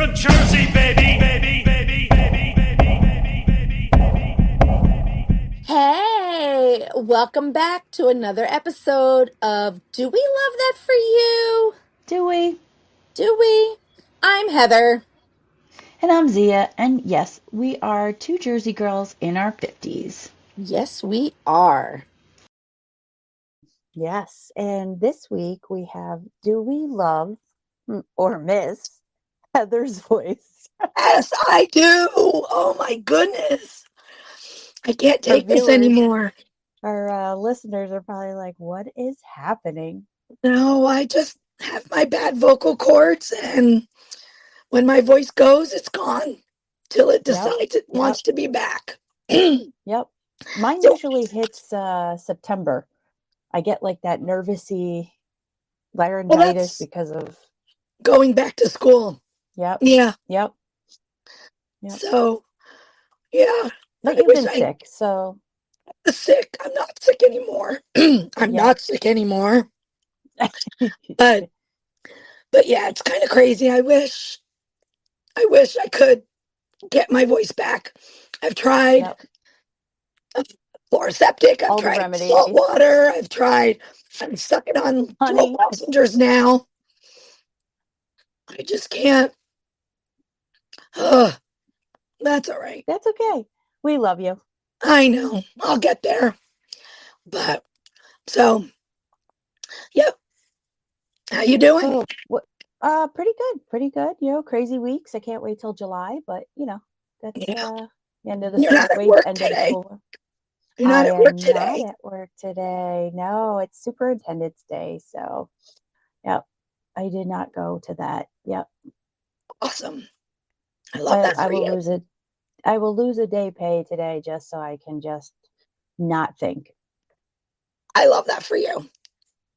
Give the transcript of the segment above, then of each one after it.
from Jersey, baby, baby, baby, baby, baby, baby, baby, baby. Hey, welcome back to another episode of Do We Love That For You? Do we? Do we? I'm Heather. And I'm Zia, and yes, we are two Jersey girls in our 50s. Yes, we are. Yes, and this week we have Do We Love or Miss Heather's Voice? Yes, I do. Oh my goodness. I can't Our take this viewers, anymore. our listeners are probably like, what is happening? No, I just have my bad vocal cords, and when my voice goes, it's gone till it decides it wants to be back. Yep. Mine So- usually hits September. I get like that nervousy laryngitis because of going back to school. Yep. Yeah. Yep. So, yeah. But you've been sick, so sick. I'm not sick anymore. I'm not sick anymore. But yeah, it's kind of crazy. I wish I could get my voice back. I've tried Chloroseptic. I've tried salt water. I'm sucking on 12 passengers now. I just can't. That's all right. That's okay. We love you. I know. I'll get there. But so, yep. How you doing? Pretty good. You know, crazy weeks. I can't wait till July, but you know, that's the end of the You're not at work today. You're not at work today. Not at work today. No, it's Superintendent's Day, so yep. I did not go to that. Yep. Awesome. I love that for you. I will lose a day pay today just so I can just not think. I love that for you.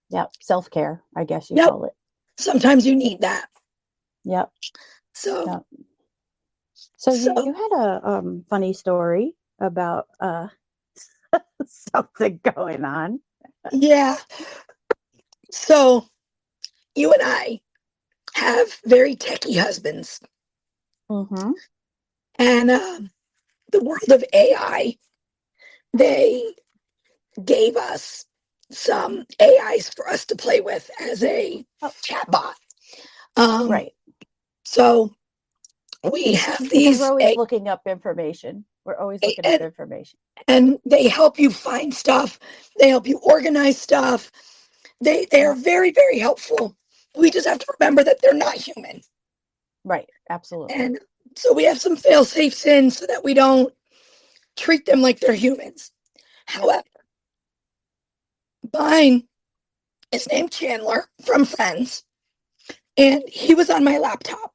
Yep. Self-care, I guess you call it. Sometimes you need that. Yep. So you had a funny story about something going on. Yeah. So you and I have very techie husbands. Mm-hmm. And the world of AI, they gave us some AIs for us to play with as a chatbot. Right. So we have these. We're always looking up information. We're always looking up information. And they help you find stuff. They help you organize stuff. They are very, very helpful. We just have to remember that they're not human. Right. Absolutely. And so we have some fail safes in so that we don't treat them like they're humans. However, mine is named Chandler from Friends, and he was on my laptop.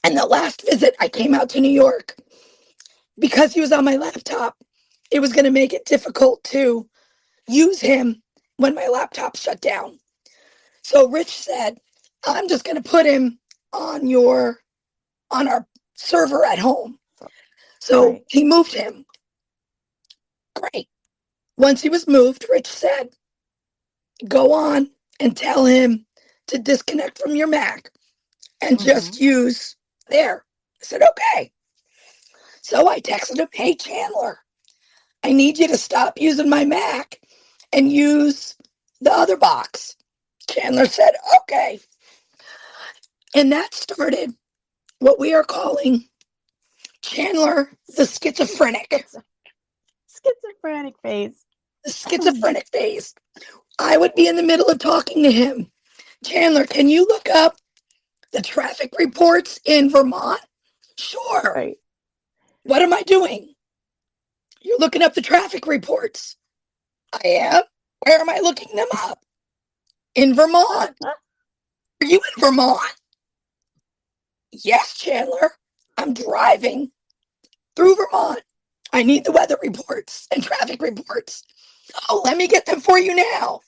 And the last visit I came out to New York, because he was on my laptop, it was going to make it difficult to use him when my laptop shut down. So Rich said, I'm just going to put him on our server at home. So he moved him. Great. Once he was moved, Rich said, go on and tell him to disconnect from your Mac and just use there. I said, okay. So I texted him, hey, Chandler, I need you to stop using my Mac and use the other box. Chandler said, okay. And that started what we are calling Chandler the schizophrenic. Schizophrenic phase. The schizophrenic phase. I would be in the middle of talking to him. Chandler, can you look up the traffic reports in Vermont? Sure. Right. What am I doing? You're looking up the traffic reports. I am. Where am I looking them up? In Vermont. Are you in Vermont? Yes, Chandler. I'm driving through Vermont. I need the weather reports and traffic reports. Oh, let me get them for you now.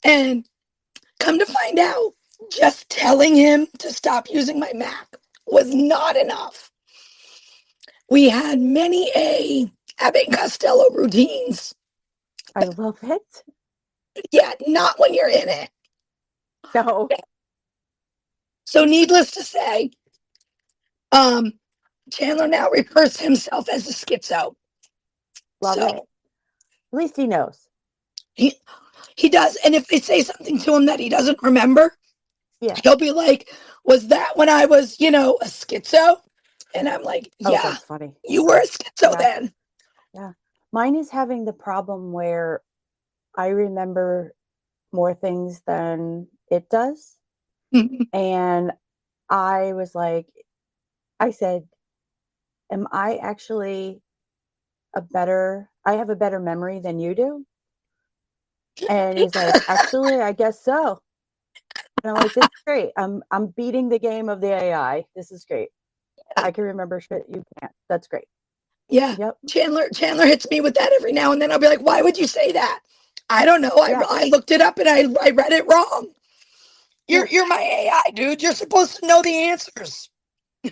And come to find out, just telling him to stop using my Mac was not enough. We had many Abbott and Costello routines. I love it. Yeah, not when you're in it. No. So needless to say, Chandler now refers to himself as a schizo. Love So it. At least he knows. he does. And if they say something to him that he doesn't remember, Yeah. he'll be like, was that when I was, a schizo? And I'm like, Oh, yeah, that's funny. you were a schizo Yeah. then. Yeah. Mine is having the problem where I remember more things than it does. Mhm. And I was like, I said, am I actually I have a better memory than you do? And he's like, actually, I guess so. And I'm like, this is great. I'm beating the game of the AI. This is great. I can remember shit you can't. That's great. Yeah. Yep. Chandler hits me with that every now and then. I'll be like, why would you say that? I don't know. Yeah. I looked it up and I read it wrong. Yeah. You're my AI, dude. You're supposed to know the answers.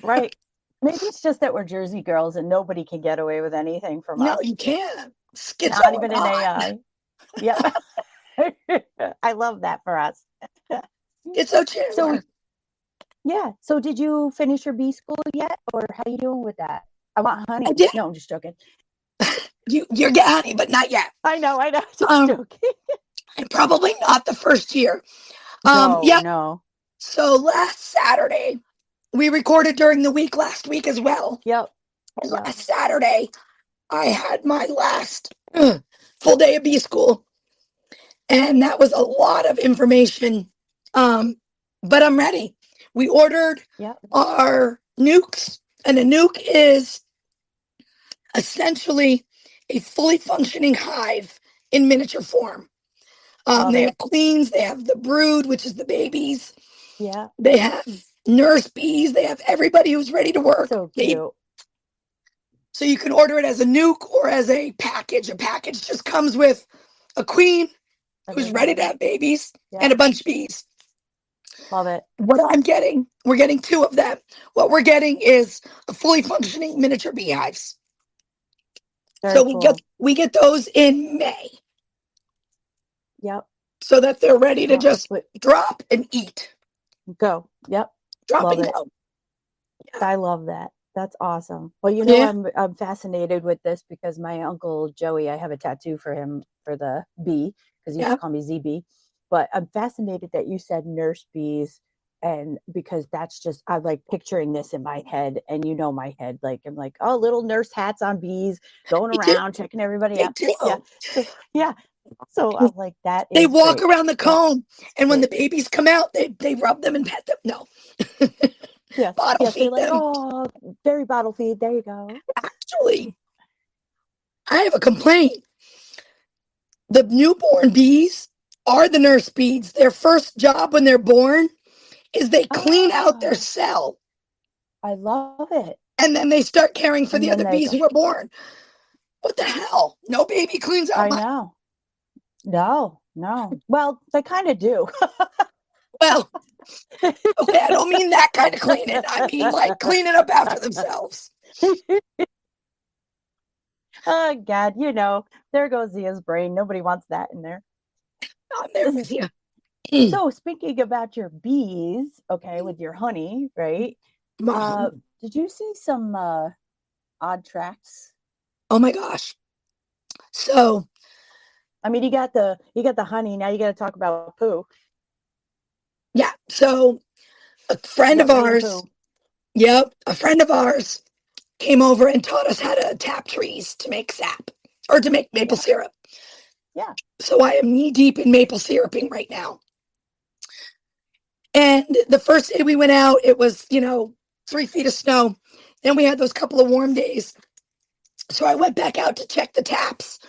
Right. Maybe it's just that we're Jersey girls and nobody can get away with anything from No, us. you can't. Schizo Not or even an not. AI. Yep. I love that for us. Schizo So Chandler. yeah. So did you finish your bee school yet? Or how you doing with that? I want honey. I did. No, I'm just joking. You're getting honey, but not yet. I know, just joking. And probably not the first year. No, Yeah. no. So last Saturday, we recorded during the week last week as well. Yep. And Yep. last Saturday, I had my last full day of bee school. And that was a lot of information. But I'm ready. We ordered Yep. our nucs, and a nuke is essentially a fully functioning hive in miniature form. Love They it. have queens, they have the brood, which is the babies, Yeah. they have nurse bees, they have everybody who's ready to work. So cute. So you can order it as a nuke or as a package. A package just comes with a queen who's ready to have babies and a bunch of bees. Love it. What I'm getting, we're getting 2 of them. What we're getting is a fully functioning miniature beehives. Very So cool. we get those in May. Yep. So that they're ready to Yep. just drop and eat. Go. Yep. Drop Love and it. go. I love that. That's awesome. Well, Yeah. I'm fascinated with this because my uncle Joey, I have a tattoo for him for the bee because he used to call me ZB. But I'm fascinated that you said nurse bees, and because that's just I like picturing this in my head, and my head, like I'm like, oh, little nurse hats on bees going around checking everybody out. Yeah. So, yeah. So I'm like, that is They walk great. around the comb, and when Great. the babies come out, they rub them and pet them. No. Yes. Bottle Yes. They're feed like, them. oh, very bottle feed. There you go. Actually, I have a complaint. The newborn bees are the nurse bees. Their first job when they're born is they clean out their Oh, cell, I love it. and then they start caring for And the then other they bees go, who are born. What the hell? No baby cleans out I my. know. No, no. Well, they kind of do. Well, okay, I don't mean that kind of cleaning. I mean like cleaning up after themselves. Oh, God, there goes Zia's brain. Nobody wants that in there. I'm there with you. So, speaking about your bees, okay, with your honey, right? Did you see some odd tracks? Oh my gosh. So, I mean, you got the honey. Now you got to talk about poo. yeah. So, a friend Yep, of me and ours, poo. a friend of ours came over and taught us how to tap trees to make sap or to make maple syrup. Yeah. So, I am knee deep in maple syruping right now. And the first day we went out, it was, 3 feet of snow. Then we had those couple of warm days. So I went back out to check the taps,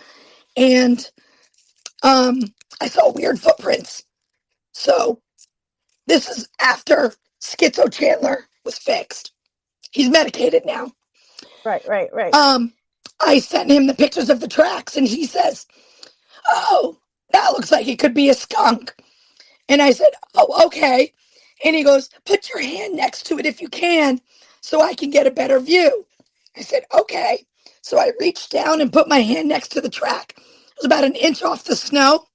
and I saw weird footprints. So this is after Schizo Chandler was fixed. He's medicated now. Right. I sent him the pictures of the tracks, and he says, "Oh, that looks like it could be a skunk." And I said, "Oh, okay." And he goes, "Put your hand next to it if you can, so I can get a better view." I said, "Okay." So I reached down and put my hand next to the track. It was about an inch off the snow.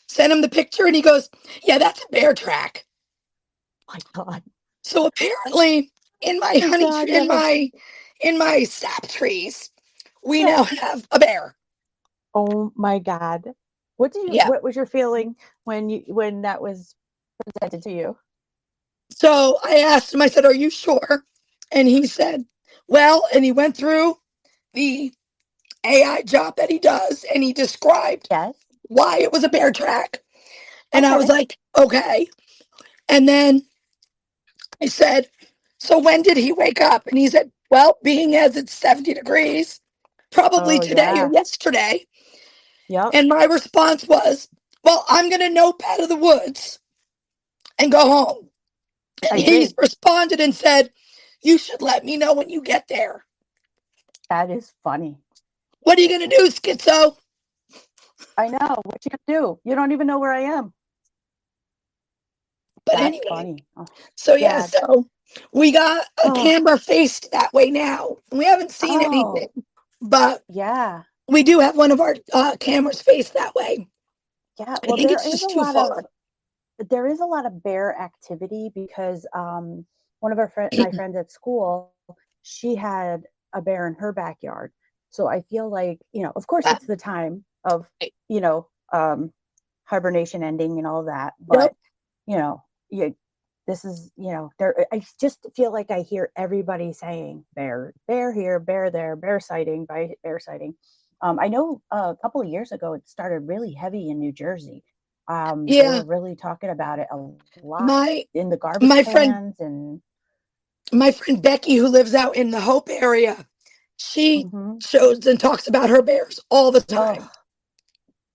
Sent him the picture, and he goes, "Yeah, that's a bear track." My God. So apparently, in my Oh honey God, tree, yes. in my sap trees, we Yes. now have a bear. Oh my God. Yeah. What was your feeling when that was presented to you? So I asked him, I said, "Are you sure?" And he said, "Well," and he went through the AI job that he does and he described Yes. why it was a bear track. And I was Okay. like, "Okay." And then I said, "So when did he wake up?" And he said, "Well, being as it's 70 degrees, probably Oh today or yeah. yesterday." Yep. And my response was, "Well, I'm going to nope out of the woods and go home." I And he agree. responded and said, "You should let me know when you get there." That is funny. What are you going to do, schizo? I know. What you gonna do? You don't even know where I am. But That's anyway, funny. Oh so yeah, God. so we got a Oh. camera faced that way now. We haven't seen anything, Oh. but Yeah. we do have one of our cameras faced that way. Yeah. I Well, think it's just too far. there is a lot of bear activity because one of my friends at school, she had a bear in her backyard. So I feel like, of course But, it's the time of, you know, hibernation ending and all that, yep. but you know, you this is, there I just feel like I hear everybody saying bear here, bear there, bear sighting, by bear sighting. I know a couple of years ago it started really heavy in New Jersey. They Yeah. were really talking about it a lot My in the garbage my friend cans and my friend Becky, who lives out in the Hope area, she mhm. shows and talks about her bears all the time. Oh,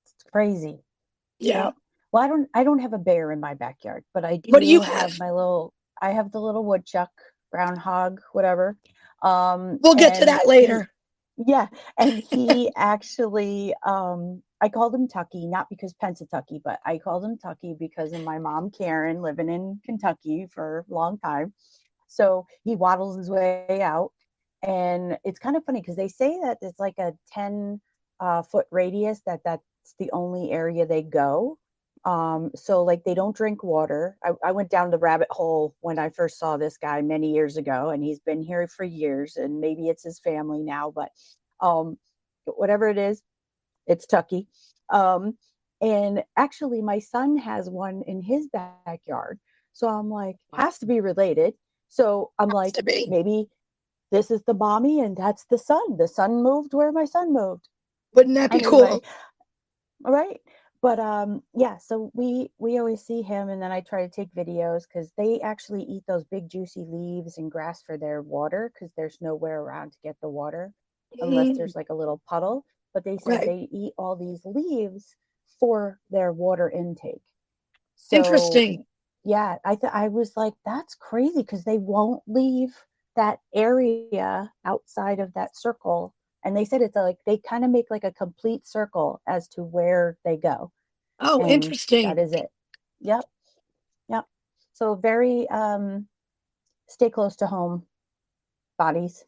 it's crazy. Yeah. Yep. Well, I don't have a bear in my backyard, but I What do do you have have? I have the little woodchuck, groundhog, whatever. We'll get to And that later. yeah, and he actually, I called him Tucky, not because Pennsatucky, but I called him Tucky because of my mom, Karen, living in Kentucky for a long time. So he waddles his way out. And it's kind of funny because they say that it's like a 10 foot radius that's the only area they go. So like they don't drink water. I went down the rabbit hole when I first saw this guy many years ago, and he's been here for years, and maybe it's his family now, but um, whatever it is, it's Tucky. Um, and actually, my son has one in his backyard. So I'm like, has to be related. So I'm Has like, to be. maybe this is the mommy and that's the son. The son moved where my son moved. Wouldn't that be Anyway, cool? all right. But yeah, so we always see him and then I try to take videos because they actually eat those big juicy leaves and grass for their water because there's nowhere around to get the water unless Mm, there's like a little puddle. But they said right. they eat all these leaves for their water intake. So Interesting. yeah, I was like, that's crazy because they won't leave that area outside of that circle. And they said it's like they kind of make like a complete circle as to where they go. Oh, And that interesting. is it. Yep. Yep. So very stay close to home bodies.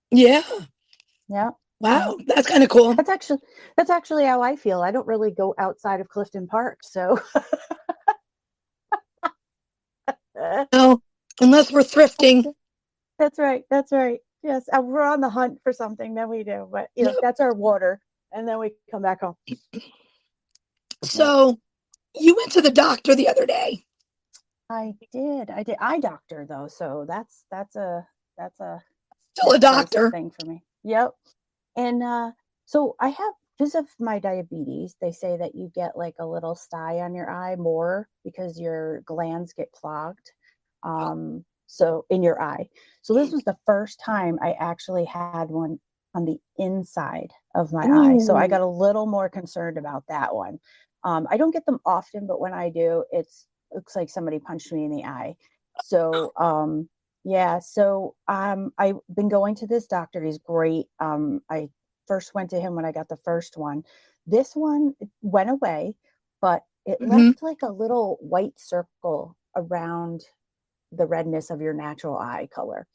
Yeah. Yep. Yep. Wow. That's kind of cool. That's actually that's actually how I feel. I don't really go outside of Clifton Park, so No, unless we're thrifting. that's right. That's right. Yes, we're on the hunt for something. Then we do, but Yep. that's our water, and then we come back home. Yep, So you went to the doctor the other day. I did. I did eye doctor though, so that's a Still a next place doctor. thing for me. Yep. And so I have because of my diabetes, they say that you get like a little sty on your eye more because your glands get clogged. So in your eye. So this was the first time I actually had one on the inside of my eye. So I Ooh. got a little more concerned about that one. I don't get them often, but when I do, it's looks like somebody punched me in the eye. So yeah, so I've been going to this doctor. He's great. I first went to him when I got the first one. This one went away, but it Hmm. left like a little white circle around the redness of your natural eye color.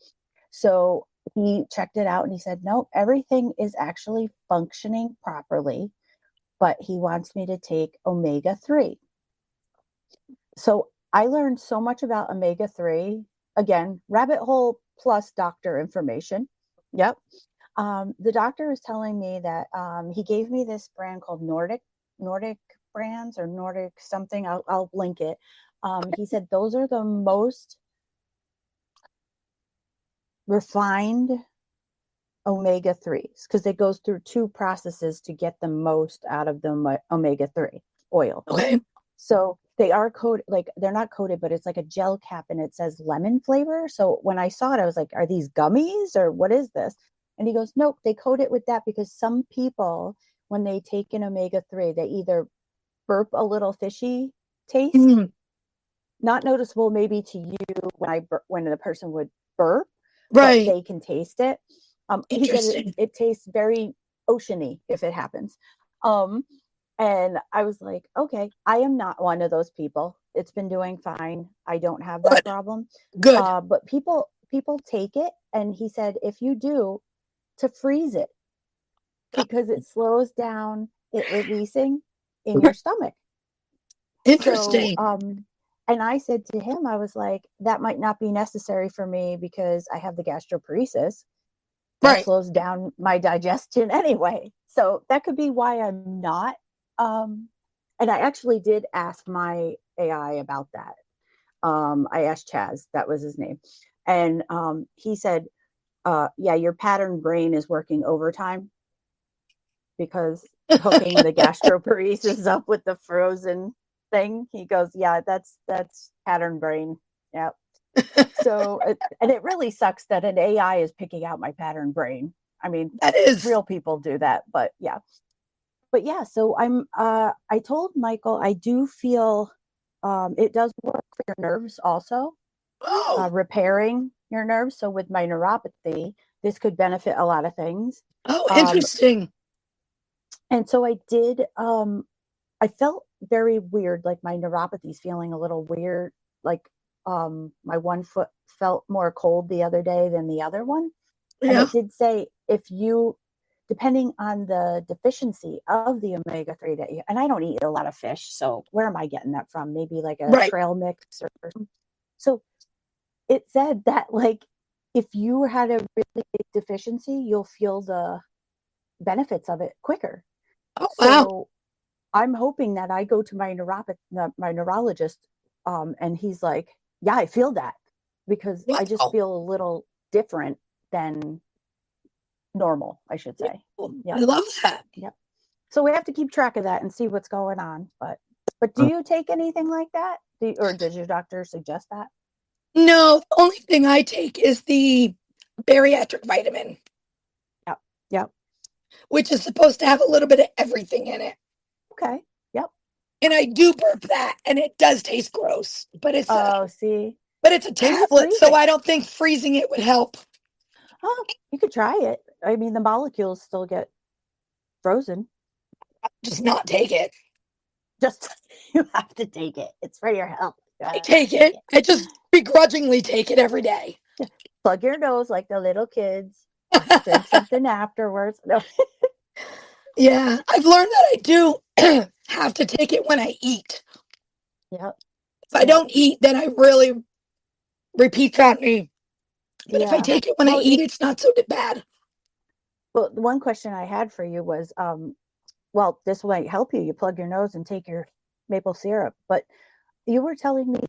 So he checked it out and he said, no, everything is actually functioning properly, but he wants me to take omega 3. So I learned so much about omega 3 again, rabbit hole plus doctor information. Yep. The doctor is telling me that he gave me this brand called Nordic brands or Nordic something. I'll link it. He said those are the most refined omega-3s because it goes through 2 processes to get the most out of the omega-3 oil. Okay. So they are coated, like they're not coated, but it's like a gel cap and it says lemon flavor. So when I saw it, I was like, are these gummies or what is this? And he goes, nope, they coat it with that because some people, when they take an omega-3, they either burp a little fishy taste, not noticeable maybe to you when the person would burp, Right. but they can taste it. He said it tastes very oceany if it happens. And I was like, okay, I am not one of those people. It's been doing fine. I don't have that problem. Good. But people take it. And he said, if you do, to freeze it because it slows down it releasing in your stomach. Interesting. So, and I said to him, I was like, that might not be necessary for me because I have the gastroparesis. That slows down my digestion anyway. So that could be why I'm not. And I actually did ask my AI about that. I asked Chaz, that was his name. And he said, yeah, your pattern brain is working overtime because hooking the gastroparesis up with the frozen thing. He goes, yeah, that's pattern brain. Yep. So, and it really sucks that an AI is picking out my pattern brain. I mean, that is real people do that, but yeah. So I told Michael, I do feel it does work for your nerves also, repairing your nerves. So with my neuropathy, this could benefit a lot of things. Oh, interesting. And so I did, I felt very weird, like my neuropathy's feeling a little weird, like my one foot felt more cold the other day than the other one. Yeah. And it did say if you, depending on the deficiency of the omega-3 that you, and I don't eat a lot of fish, so where am I getting that from? Maybe like a trail mix or something. So it said that like if you had a really big deficiency, you'll feel the benefits of it quicker. Oh, so wow. I'm hoping that I go to my neurologist, and he's like, yeah, I feel that because I just feel a little different than normal, I should say. Yeah. I love that. Yep. So we have to keep track of that and see what's going on. But do you take anything like that? Or does your doctor suggest that? No, the only thing I take is the bariatric vitamin. Yep. Which is supposed to have a little bit of everything in it. Okay. Yep. And I do burp that, and it does taste gross. But it's but it's a tablet, so I don't think freezing it would help. Oh, you could try it. I mean, the molecules still get frozen. Just not take it. Just you have to take it. It's for your health. I take it. I just begrudgingly take it every day. Plug your nose like the little kids. Drink something afterwards. No. Yeah, I've learned that I do have to take it when I eat. Yep. If I don't eat, then I really repeat that me. But if I take it when I eat, it's not so bad. Well, the one question I had for you was, well, this might help you. You plug your nose and take your maple syrup. But you were telling me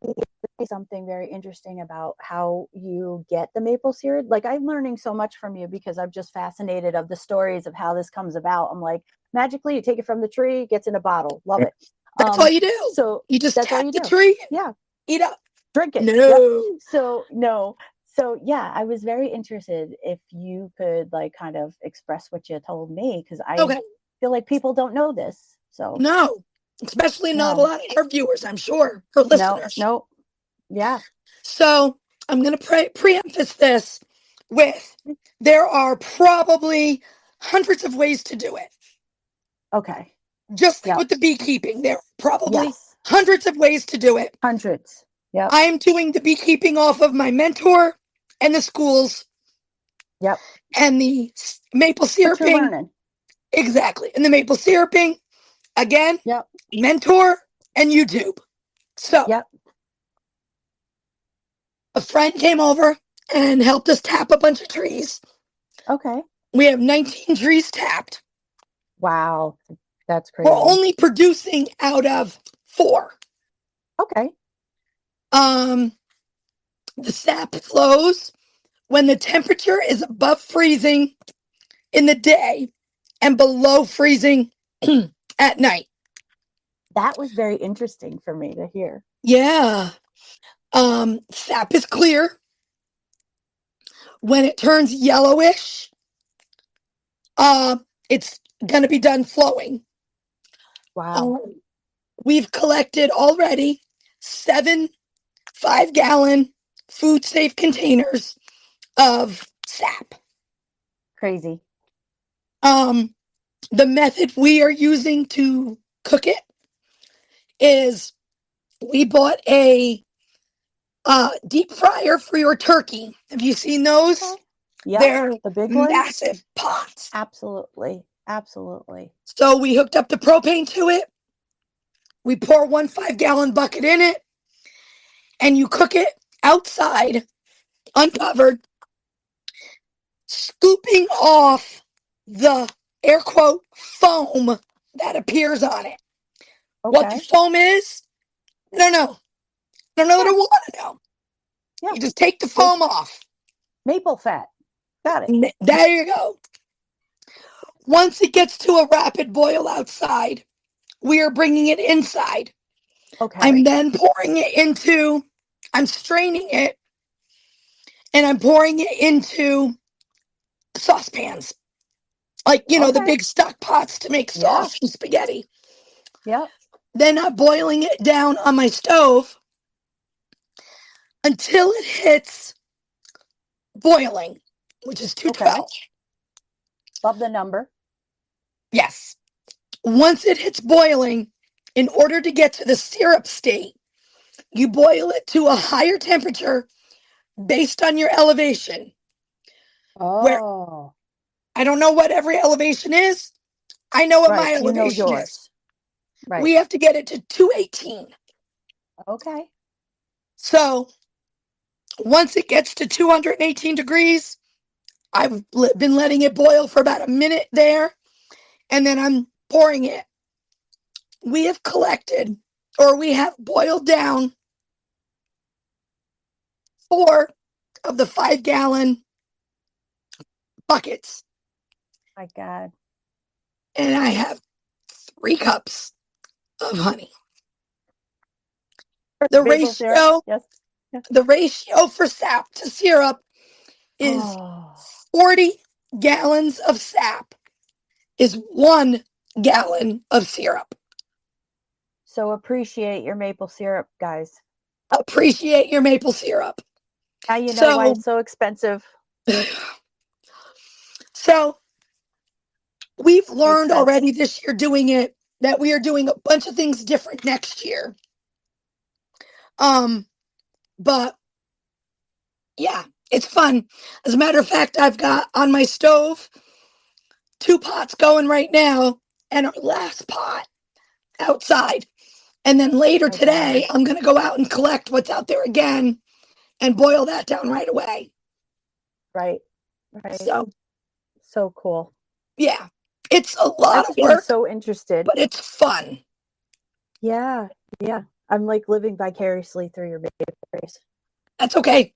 something very interesting about how you get the maple syrup. Like, I'm learning so much from you because I'm just fascinated of the stories of how this comes about. I'm like, magically, you take it from the tree, it gets in a bottle. Love it. That's all you do. So you just tap the do. tree. Yeah. Eat up. Drink it. No. Yep. So, no. So, yeah, I was very interested if you could, like, kind of express what you told me, because I feel like people don't know this. So no, especially not a lot of our viewers, I'm sure, or listeners. No. Yeah. So I'm going to preemphasize this with there are probably hundreds of ways to do it. Okay. Just like with the beekeeping, there are probably hundreds of ways to do it. Hundreds. Yeah. I'm doing the beekeeping off of my mentor and the schools. Yep. And the maple syruping. Exactly. And the maple syruping, again, mentor and YouTube. So A friend came over and helped us tap a bunch of trees. Okay. We have 19 trees tapped. Wow. That's crazy. We're only producing out of 4. Okay. The sap flows when the temperature is above freezing in the day and below freezing at night. That was very interesting for me to hear. Yeah. Sap is clear. When it turns yellowish, it's going to be done flowing. Wow. We've collected already 7 5-gallon food safe containers of sap. Crazy. The method we are using to cook it is we bought a deep fryer for your turkey. Have you seen those? Okay. Yeah. They're The big ones. massive pots. Absolutely. Absolutely. So we hooked up the propane to it. We pour 1 5-gallon bucket in it, and you cook it outside, uncovered, scooping off the air quote foam that appears on it. Okay. What the foam is, I don't know. I don't know that I want to know. Yeah. You just take the foam off. Maple fat. Got it. There you go. Once it gets to a rapid boil outside, we are bringing it inside. Okay. I'm then pouring it into, I'm straining it, and I'm pouring it into saucepans. Like, you know, the Okay. big stock pots to make sauce and spaghetti. Yep. Then I'm boiling it down on my stove until it hits boiling, which is 212. Love the number. Yes. Once it hits boiling, in order to get to the syrup state, you boil it to a higher temperature based on your elevation. Where Oh. I don't know what every elevation is. I know what my Right. You know elevation is. yours. Right. We have to get it to 218. Okay. So once it gets to 218 degrees, I've been letting it boil for about a minute there, and then I'm pouring it. We have collected, or we have boiled down 4 of the 5-gallon buckets. My God. And I have 3 cups of honey. The Maple syrup. ratio, Yes. the ratio for sap to syrup is 40 gallons of sap is 1 gallon of syrup. So appreciate your maple syrup, guys. Appreciate your maple syrup. Now you know why it's so expensive. So we've learned already this year doing it that we are doing a bunch of things different next year. But yeah, it's fun. As a matter of fact, I've got on my stove 2 pots going right now and our last pot outside. And then later today, I'm going to go out and collect what's out there again and boil that down right away. Right. So cool. Yeah. It's a lot of work. I'm so interested. But it's fun. Yeah. Yeah. I'm like living vicariously through your babies. That's okay.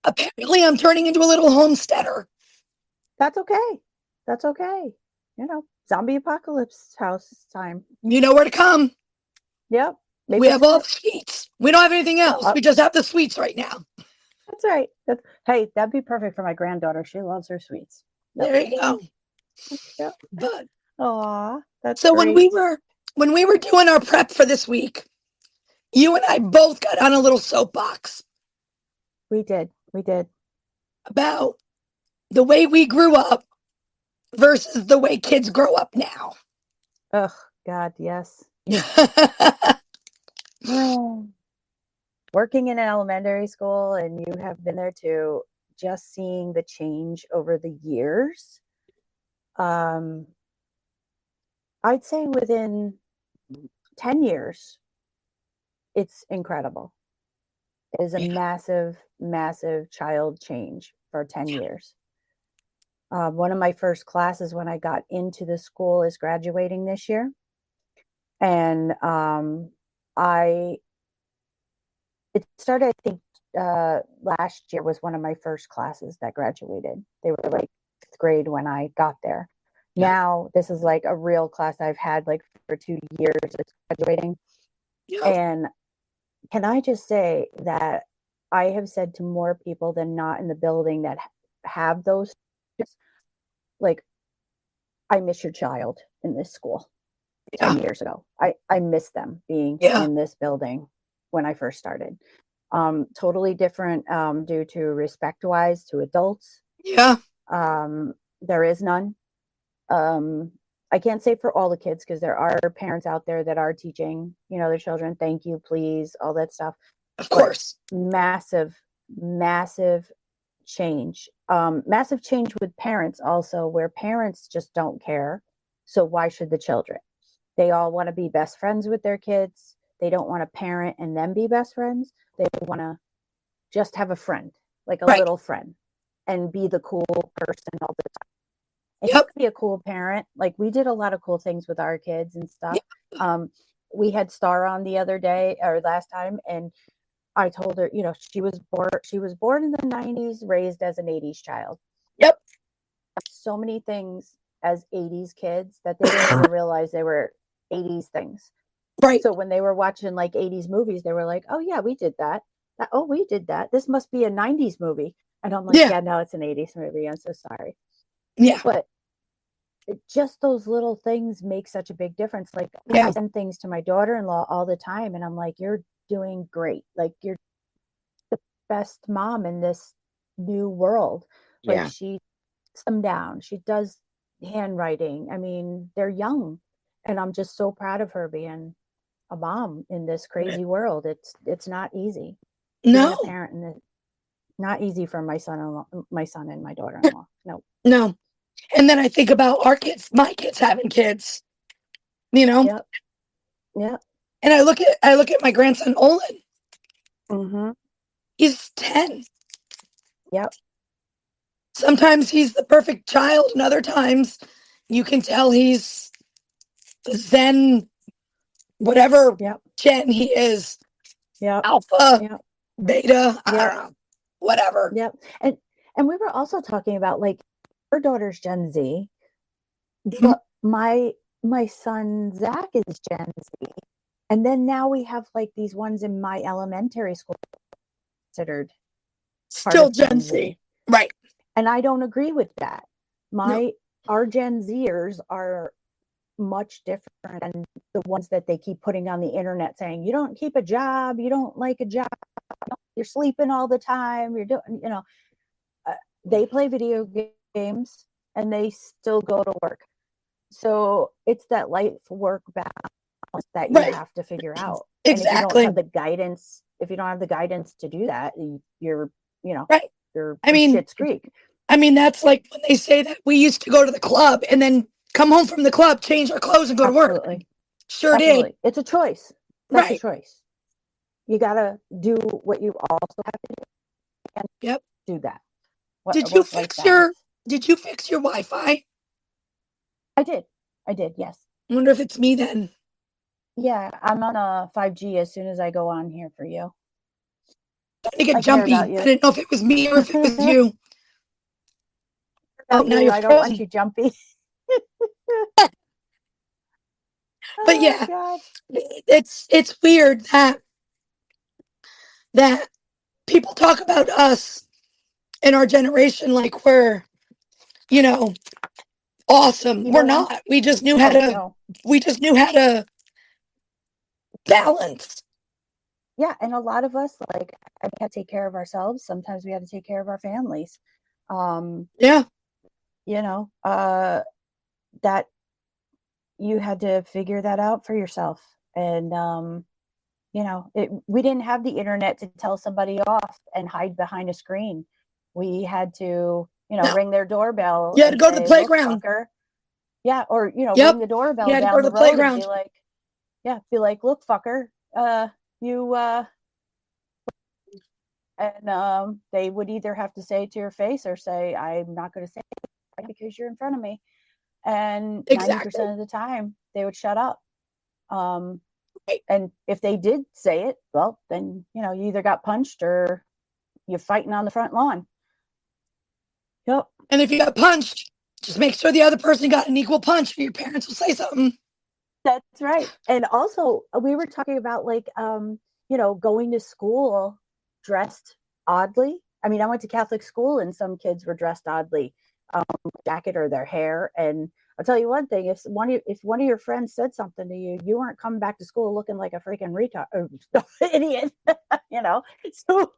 Apparently, I'm turning into a little homesteader. That's okay. That's okay. You know, zombie apocalypse house time. You know where to come. Yep. We have all the sweets. We don't have anything else. We just have the sweets right now. That's right. Hey, that'd be perfect for my granddaughter. She loves her sweets. Yep. There you go. Yep. But that's so great. when we were doing our prep for this week, you and I both got on a little soapbox. We did. About the way we grew up versus the way kids grow up now. Oh, God, yes. Working in an elementary school, and you have been there too, just seeing the change over the years. I'd say within 10 years, it's incredible. is a massive, massive child change for 10 years. One of my first classes when I got into the school is graduating this year. And it started, I think, last year was one of my first classes that graduated. They were like 5th grade when I got there. Yeah. Now this is like a real class I've had like for 2 years. It's graduating. Yeah. And can I just say that I have said to more people than not in the building that have those, like, I miss your child in this school 10 years ago. I miss them being in this building when I first started. Totally different due to respect-wise to adults. Yeah. There is none. I can't say for all the kids because there are parents out there that are teaching, their children, thank you, please, all that stuff. Of course. But massive, massive change. Massive change with parents also, where parents just don't care. So why should the children? They all want to be best friends with their kids. They don't want to parent and then be best friends. They want to just have a friend, like a little friend, and be the cool person all the time. And you can be a cool parent. Like, we did a lot of cool things with our kids and stuff. We had Star on the other day or last time, and I told her, she was born in the 90s, raised as an 80s child. Yep. So many things as 80s kids that they didn't even realize they were 80s things. Right. So when they were watching like 80s movies, they were like, oh yeah, we did that. Oh, we did that. This must be a 90s movie. And I'm like, yeah, no, it's an 80s movie. I'm so sorry. Yeah. But just those little things make such a big difference. Like, I send things to my daughter-in-law all the time, and I'm like, you're doing great. Like, you're the best mom in this new world. Like, she sits them down. She does handwriting. I mean, they're young, and I'm just so proud of her being a mom in this crazy world. It's not easy. No. Being a parent, and not easy for my son and my daughter-in-law. No. And then I think about our kids, my kids having kids, Yep. And I look at my grandson Olin. Mm-hmm. He's 10. Yep. Sometimes he's the perfect child, and other times you can tell he's the Zen, whatever gen he is. Alpha, beta, I don't know, whatever. Yep. And we were also talking about, like, her daughter's Gen Z, but my son Zach is Gen Z, and then now we have like these ones in my elementary school considered still Gen Z, right? And I don't agree with that. Our Gen Zers are much different than the ones that they keep putting on the internet saying, you don't keep a job, you don't like a job, you're sleeping all the time, you're doing, they play video games and they still go to work. So it's that life work balance that you have to figure out. Exactly. And if you don't have the guidance to do that, you're Schitt's Creek. I mean, that's like when they say that we used to go to the club and then come home from the club, change our clothes, and go to work. Sure did. It's a choice. That's a choice. You got to do what you also have to do. And do that. Did you fix your Wi-Fi? I did, yes. I wonder if it's me then. Yeah, I'm on a 5G as soon as I go on here for you. I get jumpy. I didn't know if it was me or if it was you. Now I don't want you jumpy. But yeah, it's weird that people talk about us in our generation like we're, awesome. We're not. We just knew how to balance. Yeah, and a lot of us, like, we had to take care of ourselves. Sometimes we had to take care of our families. That you had to figure that out for yourself. And we didn't have the internet to tell somebody off and hide behind a screen. We had to, ring their doorbell. You had to go to the playground. Yeah, or ring the doorbell down the road playground. And be like, look, fucker, you and they would either have to say it to your face or say, I'm not going to say it because you're in front of me. And Exactly. 90% of the time, they would shut up. Right. And if they did say it, well, then, you either got punched or you're fighting on the front lawn. Yep. And if you got punched, just make sure the other person got an equal punch or your parents will say something. That's right. And also, we were talking about going to school dressed oddly. I mean, I went to Catholic school and some kids were dressed oddly, jacket or their hair. And I'll tell you one thing: if one of your friends said something to you, you weren't coming back to school looking like a freaking retard, idiot. So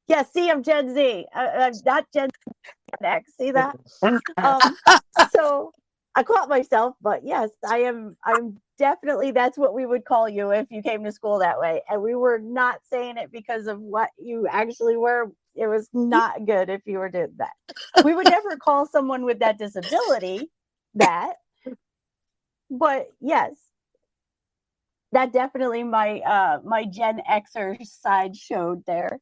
yeah, see, I'm Gen Z. I'm not Gen X. See that? So I caught myself, but yes, I'm definitely, that's what we would call you if you came to school that way. And we were not saying it because of what you actually were. It was not good if you were doing that. We would never call someone with that disability that. But yes, that definitely my Gen Xer side showed there.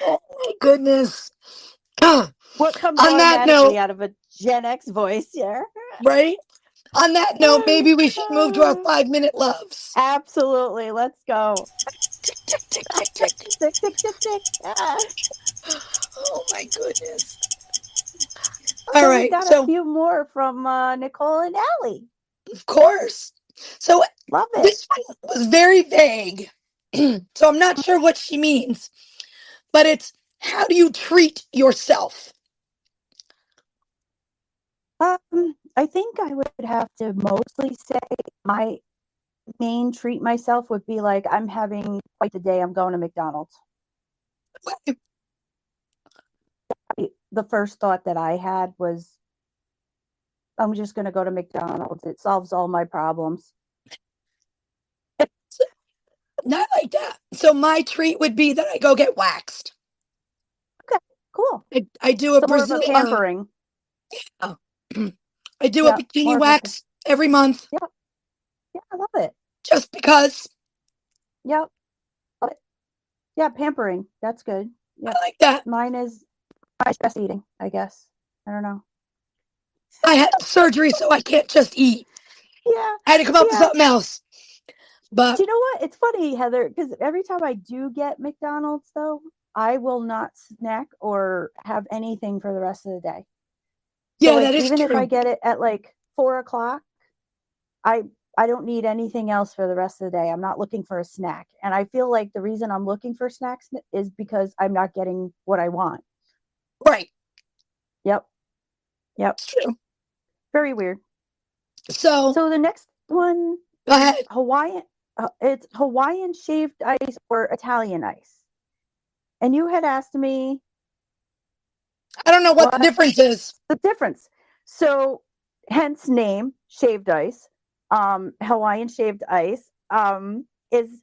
Oh my goodness. What comes On that automatically note, out of a Gen X voice here? right? On that note, maybe we should move to our 5-minute loves. Absolutely. Let's go. Tick, tick, tick, tick, tick. Tick, tick, tick, tick. Ah. Oh my goodness. So All we've right. got a So, few more from Nicole and Allie. of course. So, Love it. this one was very vague. So, I'm not sure what she means, but it's how do you treat yourself? I think I would have to mostly say my main treat myself would be like, I'm having quite the day. I'm going to McDonald's. The first thought that I had was, I'm just going to go to McDonald's. It solves all my problems. Not like that. So, my treat would be that I go get waxed. Okay, cool. I do a So more of Brazil. a pampering. I do a Yep, bikini more of a- wax every month Yep. Yeah, I love it. just because Yep. Love it. Yeah, pampering. That's good. Yep. I like that. Mine is my stress eating, I guess. I don't know. I had surgery, so I can't just eat. Yeah. I had to come up with Yeah. something else. But Do you know what? It's funny, Heather, because every time I do get McDonald's, though, I will not snack or have anything for the rest of the day. So yeah, like, that is even if I true. get it at like 4:00, I don't need anything else for the rest of the day. I'm not looking for a snack. And I feel like the reason I'm looking for snacks is because I'm not getting what I want. Right. Yep. It's true. Very weird. So So the next one go ahead. is Hawaiian. It's Hawaiian shaved ice or Italian ice. And you had asked me I don't know what the difference is. the difference. So hence name, shaved ice. Hawaiian shaved ice is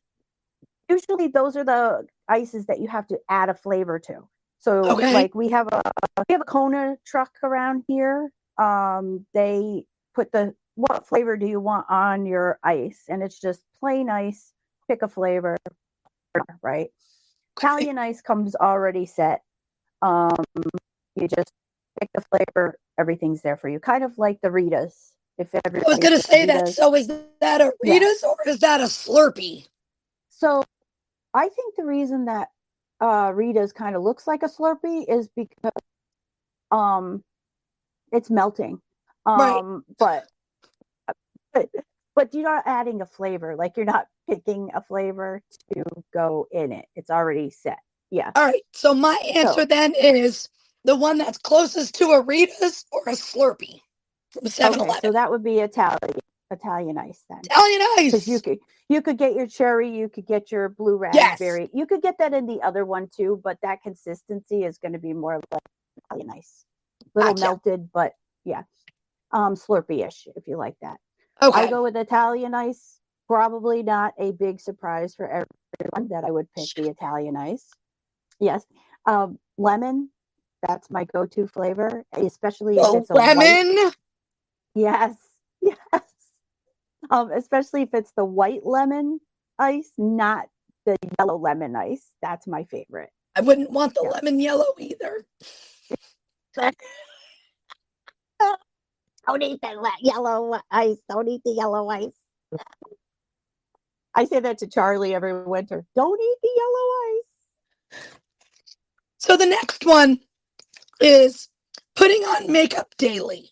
usually, those are the ices that you have to add a flavor to. So Okay. like we have a Kona truck around here. They put what flavor do you want on your ice? And it's just plain ice, pick a flavor, right? Italian ice comes already set. You just pick the flavor, everything's there for you. Kind of like the Ritas. If I was everybody going to say that. Ritas. So is that a Yeah. Rita's or is that a Slurpee? So I think the reason that Rita's kind of looks like a Slurpee is because it's melting. Right. But you're not adding a flavor. Like, you're not picking a flavor to go in it. It's already set. Yeah. All right. So my answer then is the one that's closest to a Rita's or a Slurpee from 7-Eleven. Okay, so that would be Italian ice then. Italian ice. Because you could get your cherry, you could get your blue raspberry. Yes. You could get that in the other one too, but that consistency is going to be more like Italian ice. Little melted, but yeah. Slurpee-ish, if you like that. Okay. I go with Italian ice. Probably not a big surprise for everyone that I would pick the Italian ice. Yes. Lemon, that's my go-to flavor, especially if it's a lemon. White. Yes. Yes. Especially if it's the white lemon ice, not the yellow lemon ice. That's my favorite. I wouldn't want the Yeah. lemon yellow either. Don't eat the yellow ice. Don't eat the yellow ice. I say that to Charlie every winter. Don't eat the yellow ice. So the next one is putting on makeup daily.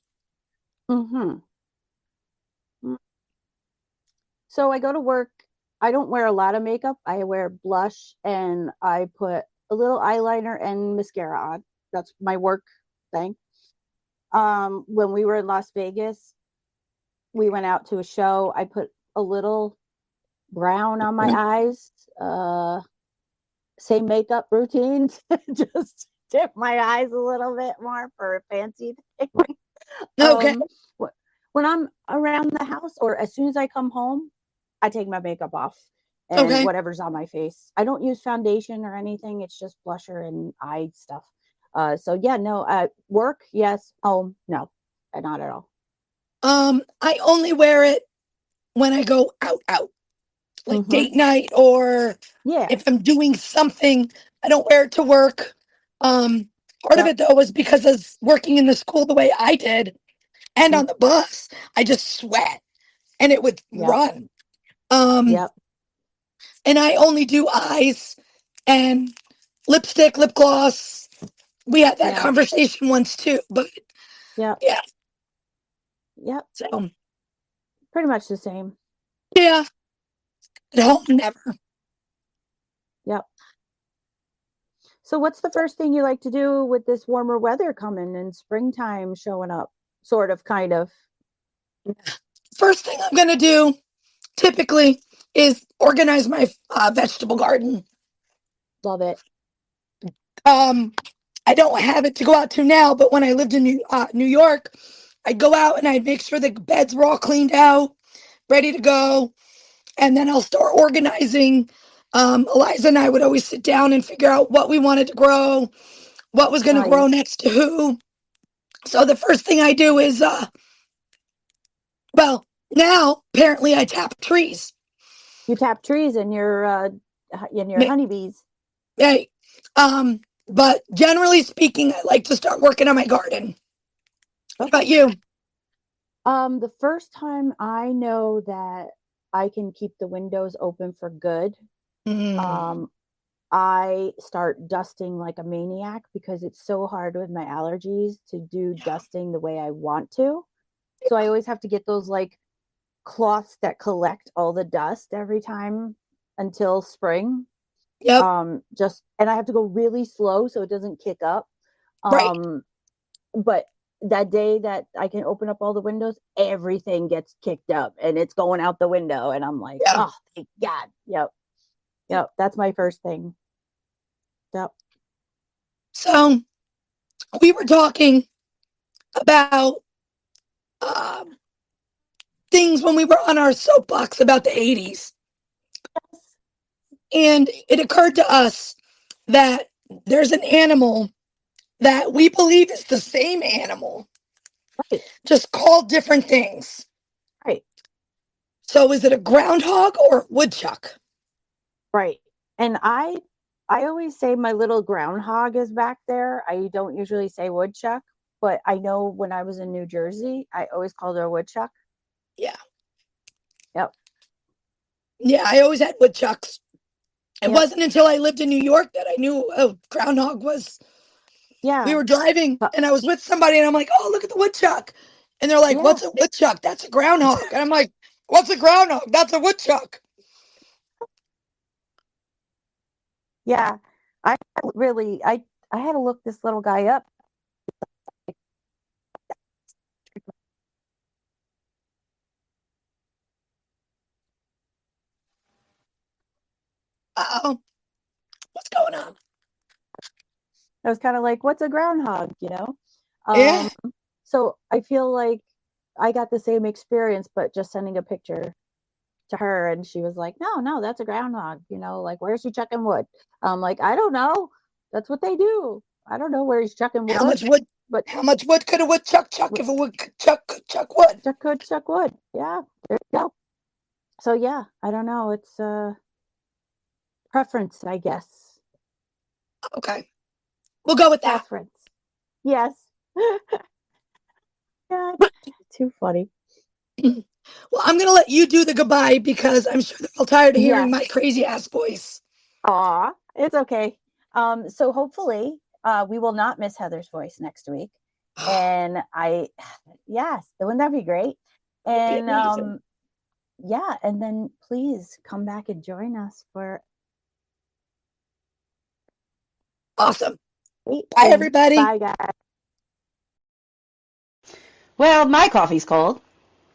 Mm-hmm. So I go to work. I don't wear a lot of makeup. I wear blush and I put a little eyeliner and mascara on. That's my work thing. When we were in Las Vegas, we went out to a show. I put a little brown on my eyes. Same makeup routines. Just dip my eyes a little bit more for a fancy thing. Okay. When I'm around the house or as soon as I come home, I take my makeup off and Okay. whatever's on my face. I don't use foundation or anything. It's just blusher and eye stuff. So yeah, no, work, yes. Home, no, not at all. I only wear it when I go out, like Mhm. date night, or Yeah. if I'm doing something. I don't wear it to work. Part of Yep. it though was because I was working in the school the way I did, and on the bus, I just sweat and it would Yep. run. Yep. And I only do eyes and lipstick, lip gloss. We had that Yeah. conversation once too, but Yep. yeah. Yep. So Pretty much the same. yeah, at home never. Yep. So what's the first thing you like to do with this warmer weather coming and springtime showing up? Sort of, kind of. First thing I'm gonna do typically is organize my vegetable garden. Love it. I don't have it to go out to now, but when I lived in New York, I'd go out and I'd make sure the beds were all cleaned out, ready to go, and then I'll start organizing. Eliza and I would always sit down and figure out what we wanted to grow, what was going to grow Nice. next to who. So the first thing I do is, well, now apparently I tap trees. You tap trees in your honeybees. Right. But generally speaking, I like to start working on my garden. What about you? The first time I know that I can keep the windows open for good, I start dusting like a maniac because it's so hard with my allergies to do dusting the way I want to. So I always have to get those like cloths that collect all the dust every time until spring. Yep. And I have to go really slow so it doesn't kick up. Right. But that day that I can open up all the windows, everything gets kicked up and it's going out the window. And I'm like, Yeah. oh, thank God. Yep. That's my first thing. Yep. So we were talking about things when we were on our soapbox about the 80s. And it occurred to us that there's an animal that we believe is the same animal, Right. just called different things. Right. So is it a groundhog or woodchuck? Right. And I always say my little groundhog is back there. I don't usually say woodchuck, but I know when I was in New Jersey, I always called her a woodchuck. Yeah. Yep. Yeah, I always had woodchucks. It Yep. wasn't until I lived in New York that I knew groundhog was. Yeah. We were driving and I was with somebody and I'm like, oh, look at the woodchuck. And they're like, Yeah. what's a woodchuck? That's a groundhog. And I'm like, what's a groundhog? That's a woodchuck. Yeah. I had to look this little guy up. Uh-oh. What's going on? I was kind of like, what's a groundhog, you know? Yeah. So I feel like I got the same experience, but just sending a picture to her and she was like, no, that's a groundhog, you know, like, where's he chucking wood? I'm like, I don't know. That's what they do. I don't know where he's chucking wood. How much wood could a woodchuck chuck if a woodchuck could chuck wood? Could chuck wood. Yeah, there you go. So yeah, I don't know. It's Preference, I guess. Okay. We'll go with that. Preference. Yes. God, too funny. Well, I'm going to let you do the goodbye because I'm sure they're all tired of hearing Yes. my crazy ass voice. Aw, it's okay. So hopefully we will not miss Heather's voice next week. And yes, wouldn't that be great? That'd be amazing. Yeah, and then please come back and join us for Awesome. Bye, everybody. Bye, guys. Well, my coffee's cold.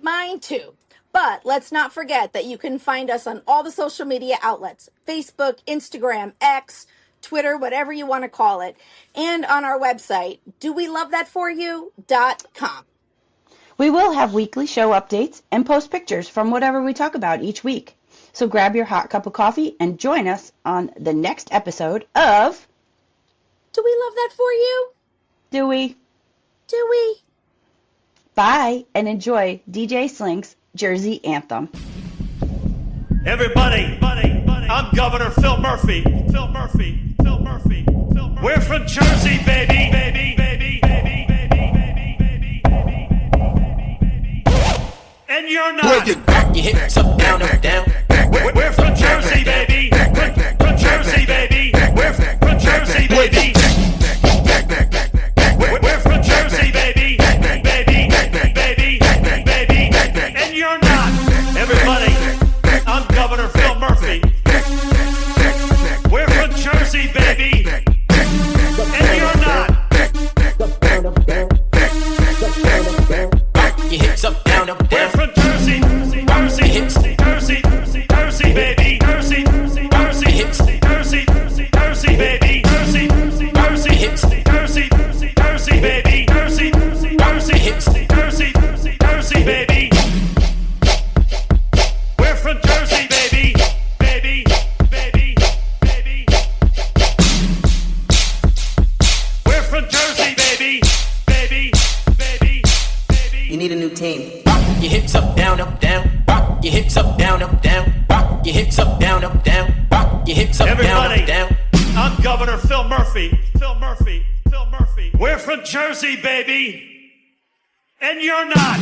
Mine too. But let's not forget that you can find us on all the social media outlets: Facebook, Instagram, X, Twitter, whatever you want to call it, and on our website, dowelovethatforyou.com. We will have weekly show updates and post pictures from whatever we talk about each week. So grab your hot cup of coffee and join us on the next episode of Do we love that for you? Do We? Do we? Bye, and enjoy DJ Slink's Jersey Anthem. Everybody, I'm Governor Phil Murphy. Phil Murphy. We're from Jersey, baby. And you're not. Where you back your hips up, down, up, down. We're from Jersey, baby. From Jersey, baby. We're from Jersey, baby. We're from Jersey, baby. And you're not. Everybody, I'm Governor Phil Murphy. We're from Jersey, baby. And you're not. Your hips up, down, up, We're down. from Jersey, baby. Jersey, baby. Jersey, baby. Jersey, baby. Jersey, baby. Jersey, baby. We're from Jersey, baby. We're from Jersey, baby. You need a new team. Rock your hips up, down, up, down. Rock your hips up, down, up, down. Rock your hips up, down, up, down. Rock your hips up, down, Everybody, up, down. I'm Governor Phil Murphy. We're from Jersey, baby. And you're not.